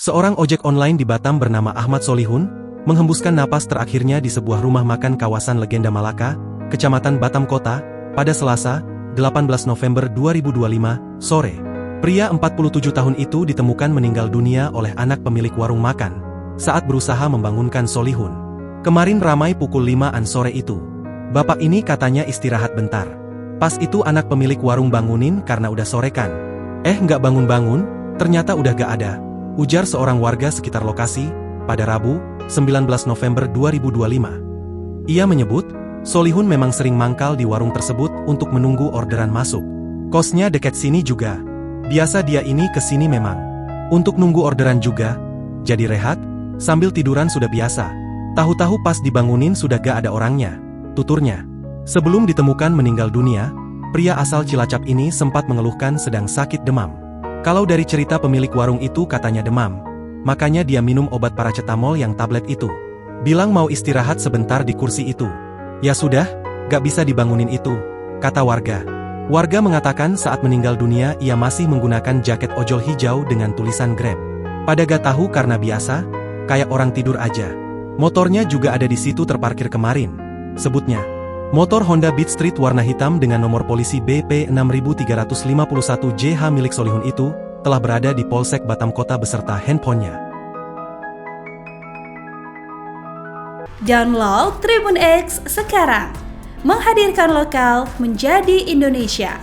Seorang ojek online di Batam bernama Ahmad Solihun, menghembuskan napas terakhirnya di sebuah rumah makan kawasan Legenda Malaka, Kecamatan Batam Kota, pada Selasa, 18 November 2025, sore. Pria 47 tahun itu ditemukan meninggal dunia oleh anak pemilik warung makan, saat berusaha membangunkan Solihun. Kemarin ramai pukul 5-an sore itu. Bapak ini katanya istirahat bentar. Pas itu anak pemilik warung bangunin karena udah sore kan. Nggak bangun-bangun, ternyata udah gak ada. Ujar seorang warga sekitar lokasi, pada Rabu, 19 November 2025. Ia menyebut, Solihun memang sering mangkal di warung tersebut untuk menunggu orderan masuk. Kosnya dekat sini juga. Biasa dia ini kesini memang. Untuk nunggu orderan juga. Jadi rehat, sambil tiduran sudah biasa. Tahu-tahu pas dibangunin sudah gak ada orangnya, tuturnya. Sebelum ditemukan meninggal dunia, pria asal Cilacap ini sempat mengeluhkan sedang sakit demam. Kalau dari cerita pemilik warung itu katanya demam, makanya dia minum obat paracetamol yang tablet itu. Bilang mau istirahat sebentar di kursi itu. Ya sudah, gak bisa dibangunin itu, kata warga. Warga mengatakan saat meninggal dunia ia masih menggunakan jaket ojol hijau dengan tulisan Grab. Pada gak tahu karena biasa, kayak orang tidur aja. Motornya juga ada di situ terparkir kemarin, sebutnya. Motor Honda Beat Street warna hitam dengan nomor polisi BP 6351 JH milik Solihun itu, telah berada di Polsek Batam Kota beserta handphonenya. Download Tribun X sekarang, menghadirkan lokal menjadi Indonesia.